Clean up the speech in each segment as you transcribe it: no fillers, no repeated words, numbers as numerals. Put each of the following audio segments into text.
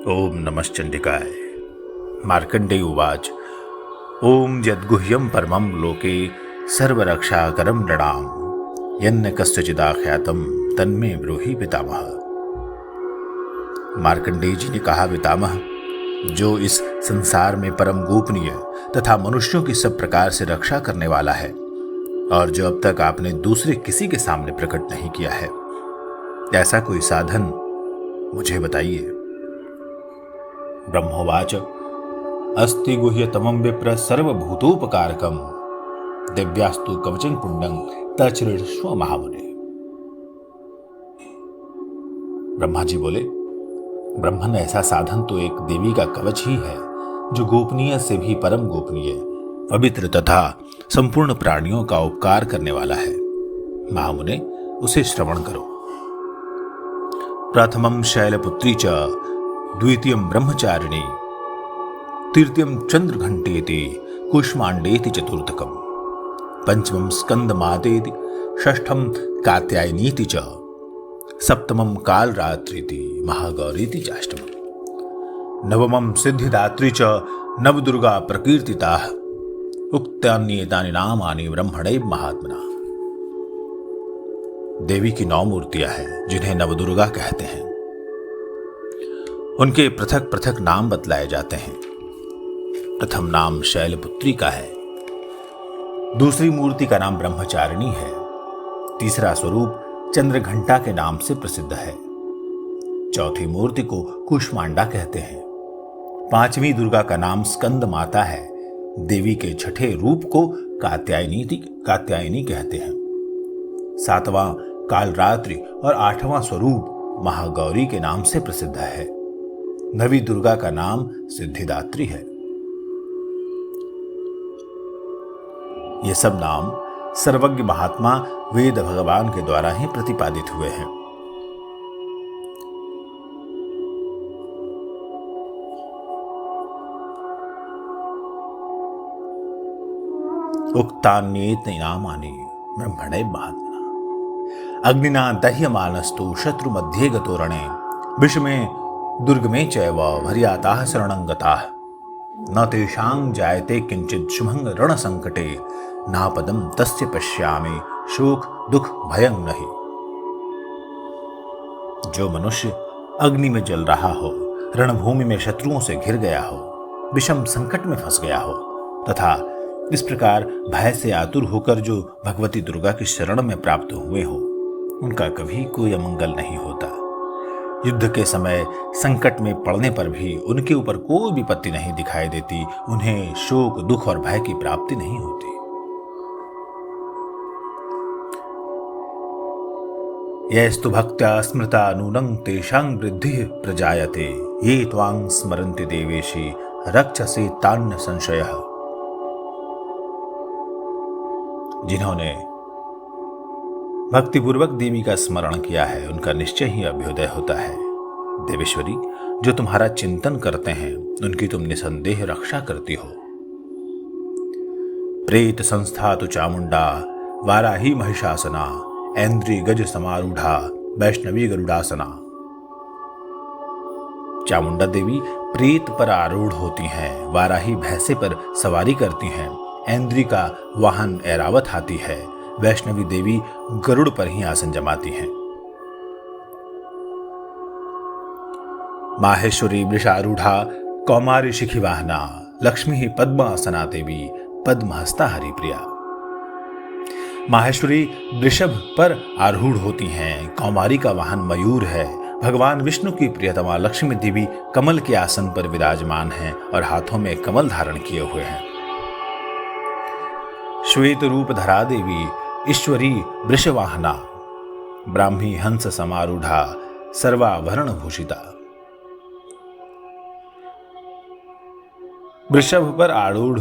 ओम नमश्चंडिकाय। मार्कंडेय उवाच। ओम यद्गुह्यं परमं लोके सर्वरक्षाकरं नृणां यन्न कस्यचिदाख्यातं तन्मे ब्रूहि पितामह। मार्कंडेय जी ने कहा, पितामह, जो इस संसार में परम गोपनीय तथा मनुष्यों की सब प्रकार से रक्षा करने वाला है और जो अब तक आपने दूसरे किसी के सामने प्रकट नहीं किया है, ऐसा कोई साधन मुझे बताइए। ब्रह्मोवाच। अस्ति गुह्यतमं विप्र सर्वभूतोपकारकं दिव्यास्तु कवचं पुण्यं तच्छृणुष्व महामुने। ब्रह्मा जी बोले, ब्रह्मन, ऐसा साधन तो एक देवी का कवच ही है जो गोपनीय से भी परम गोपनीय, पवित्र तथा संपूर्ण प्राणियों का उपकार करने वाला है। महामुने, उसे श्रवण करो। प्रथमं शैलपुत्री च द्वितीयं ब्रह्मचारिणी तृतीयं चंद्रघंटेति कुष्मांडेति चतुर्थकं पंचमं स्कंदमातेति षष्ठं कात्यायनीति च सप्तमं कालरात्रीति महागौरीति चाष्टमं नवमं सिद्धिदात्री च नवदुर्गा प्रकीर्तिताः उक्तान्येतानि नामानि ब्रह्मणे महात्मना। देवी की 9 मूर्तियां हैं जिन्हें नवदुर्गा कहते हैं। उनके पृथक पृथक नाम बतलाए जाते हैं। प्रथम नाम शैलपुत्री का है, दूसरी मूर्ति का नाम ब्रह्मचारिणी है, तीसरा स्वरूप चंद्रघंटा के नाम से प्रसिद्ध है, चौथी मूर्ति को कुष्मांडा कहते हैं, पांचवी दुर्गा का नाम स्कंद माता है, देवी के छठे रूप को कात्यायनी कहते हैं, सातवां कालरात्रि और आठवां स्वरूप महागौरी के नाम से प्रसिद्ध है, नवी दुर्गा का नाम सिद्धिदात्री है। ये सब नाम सर्वज्ञ महात्मा वेद भगवान के द्वारा ही प्रतिपादित हुए हैं। उक्तान्येतानि नामानि ब्रह्मणे महात्मना। अग्निना दह्यमानस्तु शत्रु मध्ये गतो रणे विषमे दुर्गमे चैव भर्याताः शरणं गताः न तेषां जायते किंचित् शुभं रणसंकटे नापदं तस्य पश्यामि शोक दुख भयं नहि। जो मनुष्य अग्नि में जल रहा हो, रणभूमि में शत्रुओं से घिर गया हो, विषम संकट में फंस गया हो तथा इस प्रकार भय से आतुर होकर जो भगवती दुर्गा की शरण में प्राप्त हुए हो, उनका कभी कोई अमंगल नहीं होता। युद्ध के समय संकट में पड़ने पर भी उनके ऊपर कोई विपत्ति नहीं दिखाई देती, उन्हें शोक दुख और भय की प्राप्ति नहीं होती। यस्तु भक्त्या स्मृता नूनं तेषां वृद्धिः प्रजायते ये त्वां स्मरन्ति देवेशि रक्षसे तान्न संशयः। जिन्होंने भक्तिपूर्वक देवी का स्मरण किया है, उनका निश्चय ही अभ्युदय होता है। देवेश्वरी, जो तुम्हारा चिंतन करते हैं, उनकी तुम निसंदेह रक्षा करती हो। प्रेत संस्था तो चामुंडा वाराही महिषासना ऐन्द्री गज समारूढ़ा वैष्णवी गरुड़ासना। चामुंडा देवी प्रेत पर आरूढ़ होती हैं, वाराही भैंसे पर सवारी करती हैं, ऐन्द्री का वाहन ऐरावत हाथी है, वैष्णवी देवी गरुड़ पर ही आसन जमाती हैं। माहेश्वरी वृषारूढ़ा कौमारी शिखी वाहना लक्ष्मी ही पद्मासना देवी पद्महस्ता हरिप्रिया। माहेश्वरी वृषभ पर आरूढ़ होती हैं, कौमारी का वाहन मयूर है, भगवान विष्णु की प्रियतमा लक्ष्मी देवी कमल के आसन पर विराजमान हैं और हाथों में कमल धारण किए हुए हैं। श्वेत रूप धरा देवी ईश्वरी वृषवाहना ब्राह्मी हंस समारूढ़ा सर्वाभरण भूषिता। वृषभ पर आरूढ़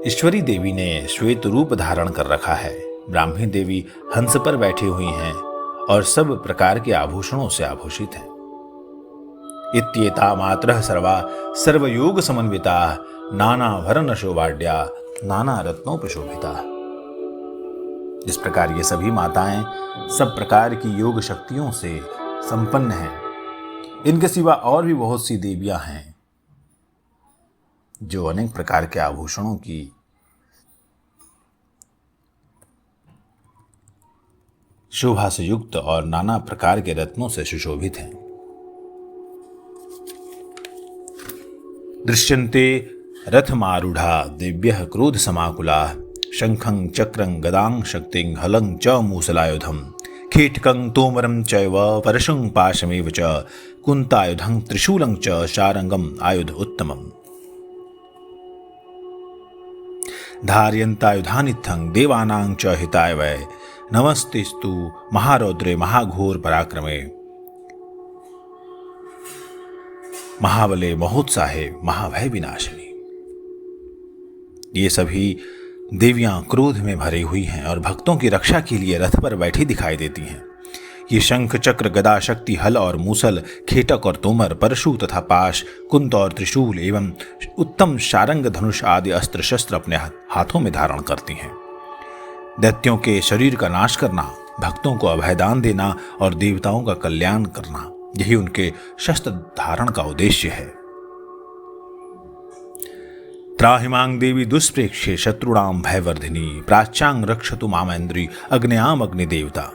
ईश्वरी देवी ने श्वेत रूप धारण कर रखा है, ब्राह्मी देवी हंस पर बैठी हुई हैं और सब प्रकार के आभूषणों से आभूषित हैं। इत्येता मात्रः सर्वा सर्वयोग समन्विता नानाभरण शोभाढ्या नाना रत्नोपशोभिता। इस प्रकार ये सभी माताएं सब प्रकार की योग शक्तियों से संपन्न हैं इनके सिवा और भी बहुत सी देवियां हैं जो अनेक प्रकार के आभूषणों की शोभा से युक्त और नाना प्रकार के रत्नों से सुशोभित हैं। दृश्यन्ते रथमारूढ़ा दिव्यः क्रोध समाकुला शंखं चक्रं गदां शक्तिं हलं च मूसलायुधं कीटकं तोमरं चैव परशुं पाशमेव च कुन्तायुधं त्रिशूलं च शारंगम् आयुध उत्तमम् धारयन्तायुधानित्थं देवानां च हिताय वै नमस्तेस्तु महारौद्रे महाघोर पराक्रमे महाबले महोत्साहे महाभय विनाशिनी। ये सभी देवियां क्रोध में भरी हुई हैं और भक्तों की रक्षा के लिए रथ पर बैठी दिखाई देती हैं। ये शंख चक्र गदा शक्ति हल और मूसल खेटक और तोमर परशु तथा पाश कुंत और त्रिशूल एवं उत्तम शारंग धनुष आदि अस्त्र शस्त्र अपने हाथों में धारण करती हैं। दैत्यों के शरीर का नाश करना, भक्तों को अभयदान देना और देवताओं का कल्याण करना, यही उनके शस्त्र धारण का उद्देश्य है। त्राहिमांग देवी दुष्प्रेक्षे शत्रुणाम भयवर्धिनी प्राच्यां रक्षतु मामेन्द्री अग्न्याम अग्निदेवता।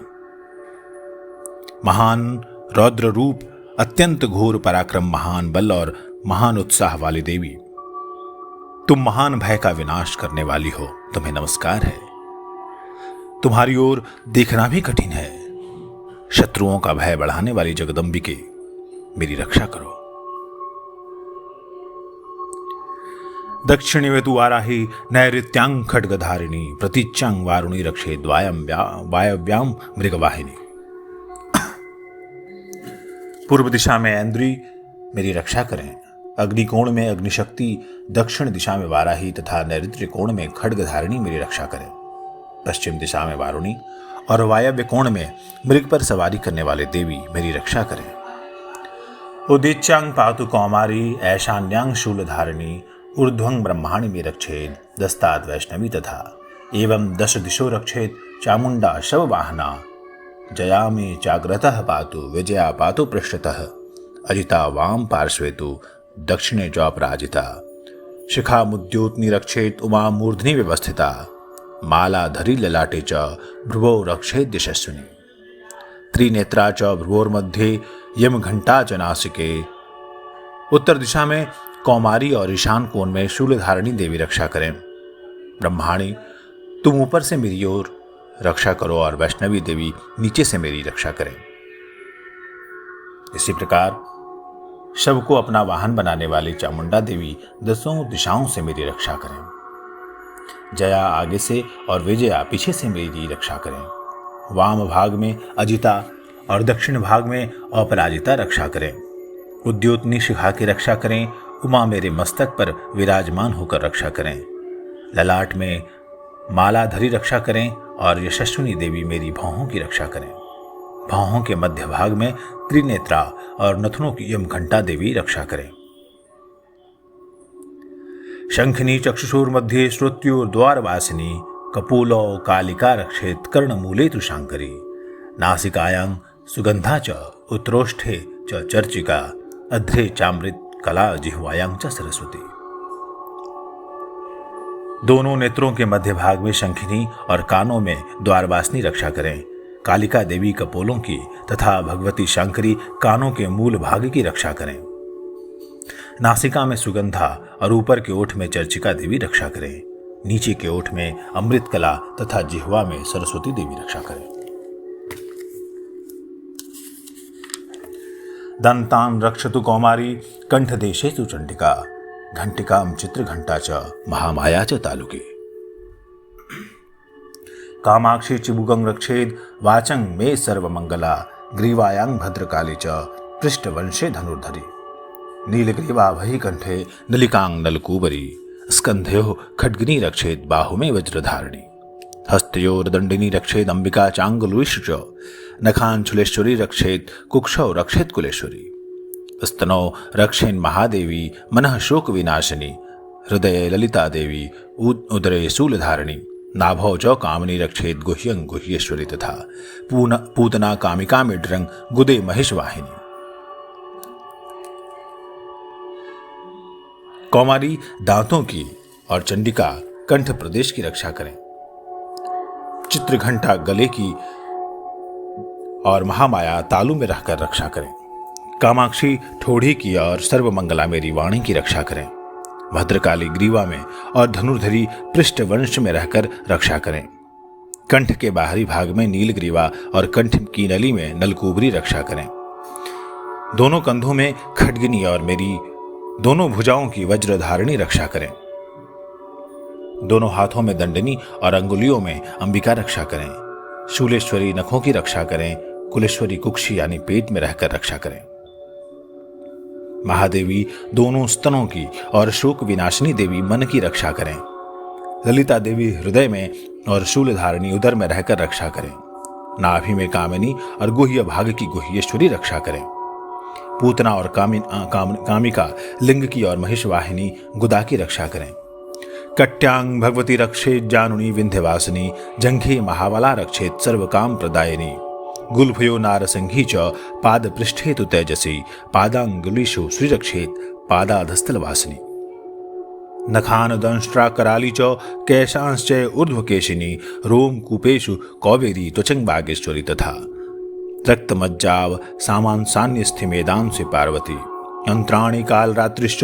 महान रौद्र रूप, अत्यंत घोर पराक्रम, महान बल और महान उत्साह वाली देवी, तुम महान भय का विनाश करने वाली हो, तुम्हें नमस्कार है। तुम्हारी ओर देखना भी कठिन है। शत्रुओं का भय बढ़ाने वाली जगदम्बिके, मेरी रक्षा करो। दक्षिणी में तु वाराही नैऋत्यांग खड्गधारिणी प्रतीच्यांग वारुणी रक्षे वायव्याम मृगवाहिनी। पूर्व दिशा में ऐन्द्री मेरी रक्षा करें, अग्निकोण में अग्निशक्ति, दक्षिण दिशा में वाराही तथा नैऋत्य कोण में खड्गधारिणी मेरी रक्षा करें। पश्चिम दिशा में वारुणी और वायव्य कोण में मृग पर सवारी करने वाले देवी मेरी रक्षा करें। उदीच्यांग पातु कौमारी ऐशान्यांग शूलधारिणी ऊर्ध्वं ब्रह्माणि में रक्षेद दस्तात् वैष्णवी तथा एवं दश दिशो रक्षेद चामुंडा शववाहना जया में जाग्रतः पातु विजया पातु पृष्ठतः अजिता वाम पार्श्वे तु दक्षिणे च अपराजिता शिखा मुद्योतनी रक्षेत उमा मूर्धनि व्यवस्थिता मालाधरी ललाटे च भ्रुवो रक्षेत यशस्विनी त्रिनेत्रा च भ्रुवोर्मध्ये यमघंटा च नासिके। उत्तर दिशा में कौमारी और ईशान कोण में शूलधारिणी देवी रक्षा करें। ब्रह्माणी तुम ऊपर से मेरी ओर रक्षा करो और वैष्णवी देवी नीचे से मेरी रक्षा करें। इसी प्रकार शव को अपना वाहन बनाने वाली चामुंडा देवी दसों दिशाओं से मेरी रक्षा करें। जया आगे से और विजया पीछे से मेरी रक्षा करें। वाम भाग में अजिता और दक्षिण भाग में अपराजिता रक्षा करें। उद्योतनी शिखा की रक्षा करें। उमा मेरे मस्तक पर विराजमान होकर रक्षा करें। ललाट में मालाधरी रक्षा करें और यशस्विनी देवी मेरी भौहों की रक्षा करें। भौहों के मध्य भाग में त्रिनेत्रा और नथुनों की यमघंटा देवी रक्षा करें। शंखनी चक्षुषोर मध्य श्रुत्योर द्वारवासिनी कपोलो कालिका रक्षेत कर्णमूले तु शांकरी नासिकायां सुगंधा च उत्तरोष्ठे च चर्चिका अध्रे चामृत कला जिह्वायां च सरस्वती। दोनों नेत्रों के मध्य भाग में शंखिनी और कानों में द्वारवासिनी रक्षा करें। कालिका देवी कपोलों की तथा भगवती शंकरी कानों के मूल भाग की रक्षा करें। नासिका में सुगंधा और ऊपर के ओठ में चर्चिका देवी रक्षा करें। नीचे के ओठ में अमृत कला तथा जिह्वा में सरस्वती देवी रक्षा करें। दंतान रक्षतु कौमारी कंठ देशेषु चंडिका घंटिकां चित्रघंटा च महामाया च तालुके कामाक्षी चिबुगं रक्षेद वाचं मे सर्वमंगला ग्रीवायां भद्रकाली च पृष्ठवंशे धनुर्धरी नीलग्रीवा वही कंठे नलिकां नलकूबरी स्कंध्योः खड्गिनी रक्षेद बाहु में वज्रधारिणी हस्तयोर दंडिनी रक्षेद अंबिका चांगुलविश च नखांचुलेश्वरी रक्षेत कुक्षौ रक्षेत कुलेश्वरी स्तनौ रक्षेन महादेवी मनः शोक विनाशिनी हृदये ललिता देवी उदरे शूलधारिणी नाभौ च कामिनी रक्षेत गुह्यं गुह्येश्वरी तथा पूतना कामिका मिड्रंग गुदे महेशवाहिनी। कौमारी दांतों की और चंडिका कंठ प्रदेश की रक्षा करें। चित्रघंटा गले की और महामाया तालु में रहकर रक्षा करें। कामाक्षी ठोड़ी की और सर्वमंगला मेरी वाणी की रक्षा करें। भद्रकाली ग्रीवा में और धनुर्धरी पृष्ठ वंश में रहकर रक्षा करें। कंठ के बाहरी भाग में नीलग्रीवा और कंठ की नली में नलकुबरी रक्षा करें। दोनों कंधों में खड्गिनी और मेरी दोनों भुजाओं की वज्रधारिणी रक्षा करें। दोनों हाथों में दंडनी और अंगुलियों में अंबिका रक्षा करें। शूलेश्वरी नखों की रक्षा करें। कुलेश्वरी कुक्षी यानी पेट में रहकर रक्षा करें। महादेवी दोनों स्तनों की और शोक विनाशिनी देवी मन की रक्षा करें। ललिता देवी हृदय में और शूलधारिणी उदर में रहकर रक्षा करें। नाभि में कामिनी और गुह्य भाग की गुह्येश्वरी रक्षा करें। पूतना और कामिका लिंग की और महिषवाहिनी गुदा की रक्षा करें। कट्यांग भगवती रक्षेत जानुनी विंध्यवासिनी जंघे महाबला रक्षेत सर्वकाम प्रदायिनी गुल्फयो नारसिंही च पाद पृष्ठे तु तेजसी पादांगुलीषु श्रीरक्षेत पादाधस्थलवासिनी नखान दंष्ट्रा कराली च केशांश्चय ऊर्ध्वकेशिनी रोम कूपेषु कौवेरी त्वचंग बागेश्वरी तथा रक्तमज्जाव सामांसान्यस्थि मेदांसि पार्वती यंत्राणि कालरात्रिश्च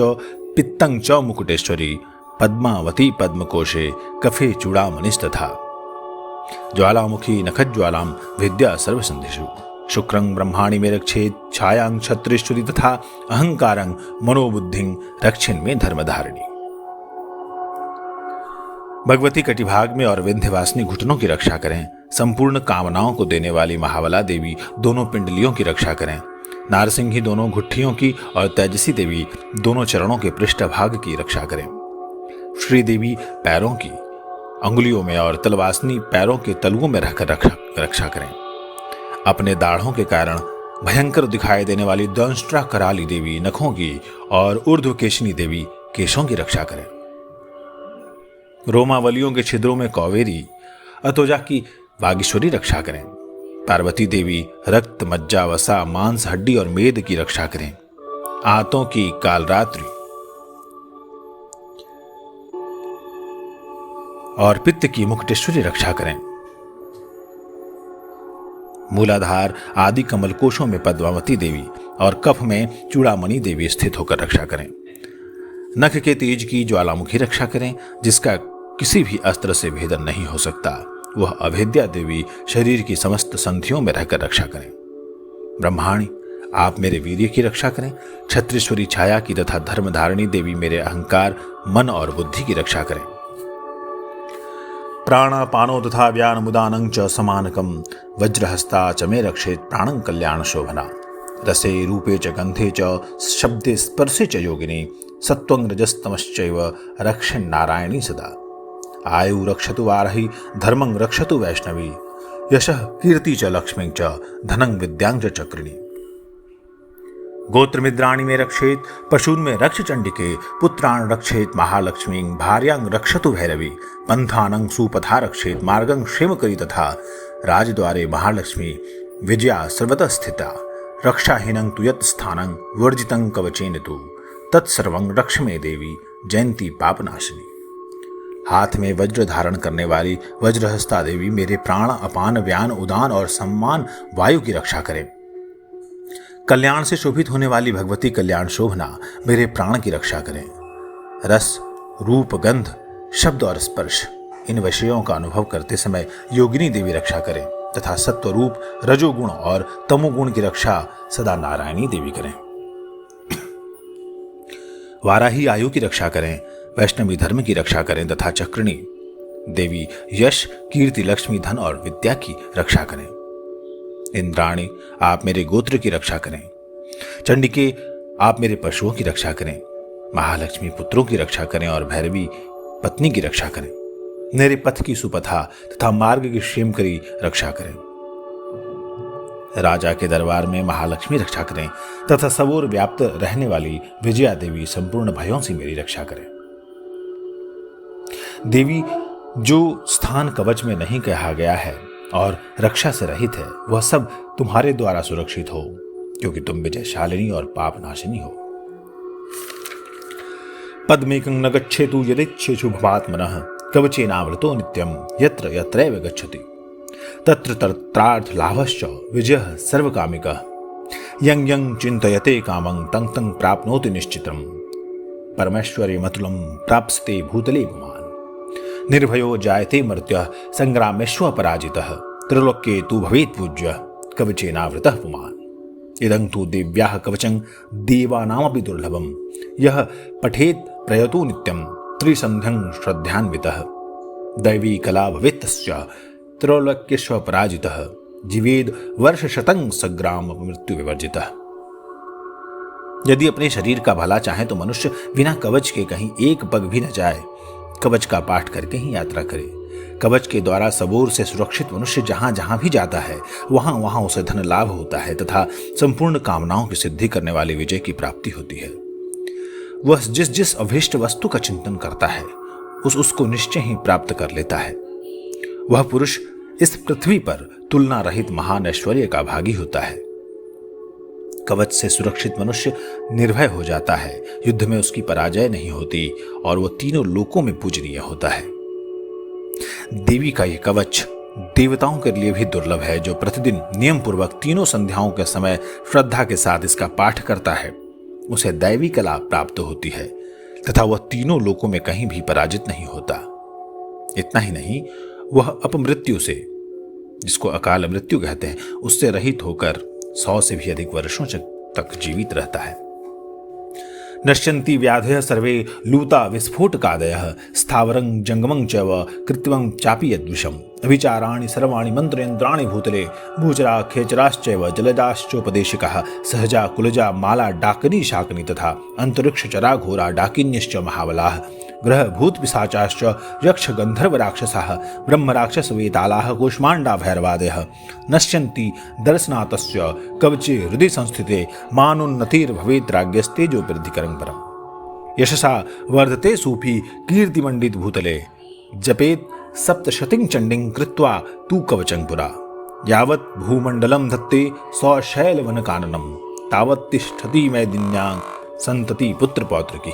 पित्तं च मुकुटेश्वरी पद्मावती पद्मकोशे कफे चूड़ामणिस्तथा ज्वालामुखी नखज्वालां विद्या सर्वसंधिषु शुक्रं ब्रह्माणि में रक्षेत छायां क्षत्रेश्वरी तथा अहंकारं मनोबुद्धिं रक्षिन में धर्मधारिणी। भगवती कटिभाग में और विंध्यवासिनी घुटनों की रक्षा करें। संपूर्ण कामनाओं को देने वाली महाबला देवी दोनों पिंडलियों की रक्षा करें। नारसिंही दोनों घुट्टियों की और तेजसी देवी दोनों चरणों के पृष्ठभाग की रक्षा करें। श्रीदेवी पैरों की अंगुलियों में और तलवासनी पैरों के तलुओं में रहकर रक्षा करें। अपने दाढ़ों के कारण भयंकर दिखाई देने वाली दंष्ट्रा कराली देवी नखों की और ऊर्ध्वकेशिनी देवी केशों की रक्षा करें। रोमावलियों के छिद्रों में कौवेरी अतोजा की बागेश्वरी रक्षा करें। पार्वती देवी रक्त मज्जा वसा मांस हड्डी और मेद की रक्षा करें। आंतों की कालरात्रि और पित्त की मुकुटेश्वरी रक्षा करें। मूलाधार आदि कमलकोशों में पद्मावती देवी और कफ में चूड़ामणि देवी स्थित होकर रक्षा करें। नख के तेज की ज्वालामुखी रक्षा करें, जिसका किसी भी अस्त्र से भेदन नहीं हो सकता। वह अभेद्या देवी शरीर की समस्त संधियों में रहकर रक्षा करें। ब्रह्माणी आप मेरे वीर्य की रक्षा करें। छत्रेश्वरी छाया की तथा धर्मधारिणी देवी मेरे अहंकार मन और बुद्धि की रक्षा करें। प्राणापानो तथा व्यानमुदानं च समानकं वज्रहस्ता च मे रक्षेत प्राणं कल्याण शोभना रसे रूपे च गंधे च शब्दे स्पर्शे च योगिनी सत्वं रजस्तमश्चैव रक्षन् नारायणी सदा आयु रक्षतु वाराही धर्मं रक्षतु वैष्णवी यशः कीर्ति च लक्ष्मीं च धनं विद्यां च चक्रिणी गोत्रमिद्राणि में रक्षेत पशून् में रक्ष चंडिके पुत्रान् रक्षेत महालक्ष्मीं भार्यां रक्षतु भैरवी पंथानं सुपथा रक्षेत मार्गं क्षेमकरी तथा राजद्वारे महालक्ष्मी विजया सर्वतः स्थिता रक्षाहीनं तु यत् स्थानं वर्जितं कवचेन तु तत्सर्वं रक्ष मे देवी जयंती पापनाशिनी। हाथ में वज्र धारण करने वाली वज्रहस्ता देवी मेरे प्राण अपान व्यान उदान और सम्मान वायु की रक्षा करें। कल्याण से शोभित होने वाली भगवती कल्याण शोभना मेरे प्राण की रक्षा करें। रस रूप गंध शब्द और स्पर्श इन विषयों का अनुभव करते समय योगिनी देवी रक्षा करें तथा सत्व रूप रजोगुण और तमोगुण की रक्षा सदा नारायणी देवी करें। वाराही आयु की रक्षा करें। वैष्णवी धर्म की रक्षा करें तथा चक्रिणी देवी यश कीर्ति लक्ष्मी धन और विद्या की रक्षा करें। इंद्राणी आप मेरे गोत्र की रक्षा करें। चंडिके आप मेरे पशुओं की रक्षा करें। महालक्ष्मी पुत्रों की रक्षा करें और भैरवी पत्नी की रक्षा करें। मेरे पथ की सुपथा तथा मार्ग की क्षेमकरी रक्षा करें। राजा के दरबार में महालक्ष्मी रक्षा करें तथा सबोर व्याप्त रहने वाली विजया देवी संपूर्ण भयों से मेरी रक्षा करें। देवी जो स्थान कवच में नहीं कहा गया है और रक्षा से रहित है वह सब तुम्हारे द्वारा सुरक्षित हो, क्योंकि तुम विजयशालिनी और पापनाशिनी हो। पद्मेकं न गच्छेतु यदिच्छेषु भवात्मनः कवचेनावृतो नित्यं यत्र यत्रैव गच्छति तत्र तत्रार्थ लाभश्च विजयः सर्वकामिकः यं यं चिन्तयते कामं तं तं प्राप्नोति निश्चितं परमेश्वर्यमतुलं प्राप्स्यते भूतले पुमान् निर्भयो जायते मर्त्यः संग्रामेष्वपराजितः त्रिलोक्ये तु भवेत् पूज्यः कवचेनावृतः पुमान् इदं तु देव्याः कवचं देवानामपि दुर्लभं यः पठेत् प्रयतो नित्यं त्रिसन्ध्यं श्रद्धान्वितः दैवी कला भवेत् तस्य त्रैलोक्येष्वपराजितः जीवेद वर्षशतं संग्राम मृत्यु विवर्जितः। यदि अपने शरीर का भला चाहे तो मनुष्य बिना कवच के कहीं एक पग भी न जाए, कवच का पाठ करके ही यात्रा करे। कवच के द्वारा सबोर से सुरक्षित मनुष्य जहां जहां भी जाता है वहां वहां उसे धन लाभ होता है तथा संपूर्ण कामनाओं की सिद्धि करने वाली विजय की प्राप्ति होती है। वह जिस जिस अभीष्ट वस्तु का चिंतन करता है उसको निश्चय ही प्राप्त कर लेता है। वह पुरुष इस पृथ्वी पर तुलना रहित महान ऐश्वर्य का भागी होता है। कवच से सुरक्षित मनुष्य निर्भय हो जाता है, युद्ध में उसकी पराजय नहीं होती और वह तीनों लोकों में पूजनीय होता है। देवी का यह कवच देवताओं के लिए भी दुर्लभ है। जो प्रतिदिन नियम पूर्वक तीनों संध्याओं के समय श्रद्धा के साथ इसका पाठ करता है उसे दैवी कला प्राप्त होती है तथा वह तीनों लोकों में कहीं भी पराजित नहीं होता। इतना ही नहीं, वह अपमृत्यु से, जिसको अकाल मृत्यु कहते हैं, उससे रहित होकर 100 से भी अधिक वर्षों तक जीवित रहता है। नश्यन्ति व्याधयः सर्वे लूता विस्फोटकादयः स्थावरं जंगमं चैव कृत्रिमं चापि यद्विषम् अभिचाराणि सर्वाणि मंत्रयंत्राणि भूतले भूचरा खेचराश्चैव जलजाश्चोपदेशिकाः सहजा कुलजा माला डाकिनी शाकिनी तथा अंतरिक्ष चरा घोरा डाकिन्यश्च महाबलाः ग्रह भूत पिशाचाश्च यक्ष गंधर्व राक्षसाः ब्रह्म राक्षस वेतालाः कूष्मांडा भैरवादयः नश्यन्ति दर्शनातस्य कवचे हृदय संस्थिते मानोन्नतिर्भवेत् राज्ञस्तेजो वृद्धिकरं परम् यशसा वर्धते सूफी कीर्तिमंडित भूतले जपेत सप्तशतिं चंडिं कृत्वा तू कवचं पुरा यावत् भूमंडलं धत्ते सौशैलवन काननं तावत् तिष्ठति मैदिन्यां संतति पुत्र पौत्र की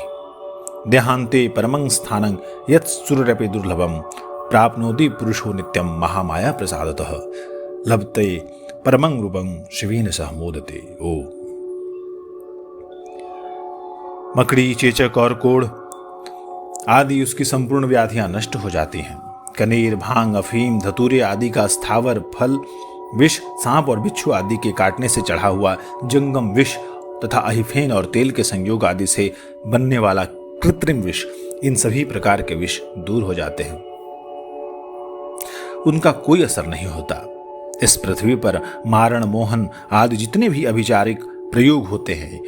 देहांते परमं स्थानं यत् सुररपि दुर्लभं प्राप्नोति पुरुषो नित्यं महामाया प्रसादतः लभते परमं रूपं शिवेन सह मोदते। ओ मकड़ी, चेचक और कोढ़ आदि उसकी संपूर्ण व्याधियां नष्ट हो जाती हैं। कनेर, भांग, अफीम, धतूरे आदि का स्थावर फल विष, सांप और बिच्छू आदि के काटने से चढ़ा हुआ जंगम विष तथा अहिफेन और तेल के संयोग आदि से बनने वाला कृत्रिम विष, इन सभी प्रकार के विष दूर हो जाते हैं, उनका कोई असर नहीं होता। इस पृथ्वी पर मारण, मोहन आदि जितने भी अभिचारिक प्रयोग होते हैं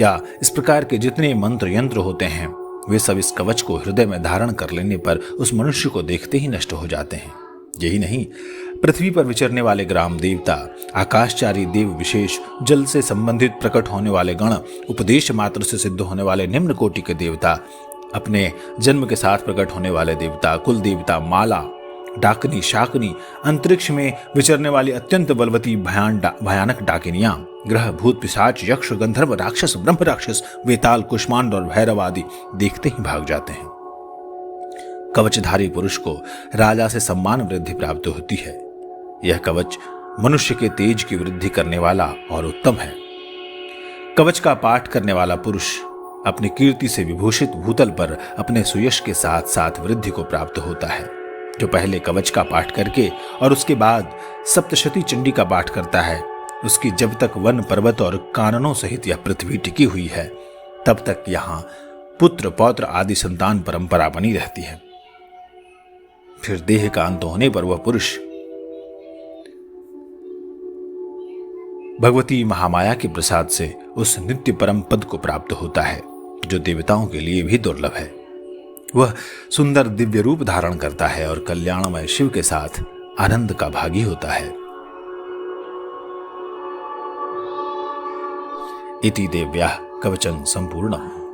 या इस प्रकार के जितने मंत्र यंत्र होते हैं वे सब इस कवच को हृदय में धारण कर लेने पर उस मनुष्य को देखते ही नष्ट हो जाते हैं। यही नहीं, पृथ्वी पर विचरने वाले ग्राम देवता, आकाशचारी देव विशेष, जल से संबंधित प्रकट होने वाले गण, उपदेश मात्र से सिद्ध होने वाले निम्न कोटि के देवता, अपने जन्म के साथ प्रकट होने वाले देवता, कुल देवता, माला, डाकनी, शाकनी, अंतरिक्ष में विचरने वाली अत्यंत बलवती भयानक डाकिनियां, ग्रह भूत पिशाच, यक्ष गंधर्व राक्षस, ब्रह्म राक्षस, वेताल, कुष्मांड और भैरव आदि देखते ही भाग जाते हैं। कवचधारी पुरुष को राजा से सम्मान वृद्धि प्राप्त होती है। यह कवच मनुष्य के तेज की वृद्धि करने वाला और उत्तम है। कवच का पाठ करने वाला पुरुष अपनी कीर्ति से विभूषित भूतल पर अपने सुयश के साथ साथ वृद्धि को प्राप्त होता है। जो पहले कवच का पाठ करके और उसके बाद सप्तशती चंडी का पाठ करता है, उसकी जब तक वन पर्वत और काननों सहित यह पृथ्वी टिकी हुई है तब तक यहाँ पुत्र पौत्र आदि संतान परंपरा बनी रहती है। फिर देह का अंत होने पर वह पुरुष भगवती महामाया के प्रसाद से उस नित्य परम पद को प्राप्त होता है जो देवताओं के लिए भी दुर्लभ है। वह सुंदर दिव्य रूप धारण करता है और कल्याणमय शिव के साथ आनंद का भागी होता है। इति देव्याः कवचं संपूर्णम्।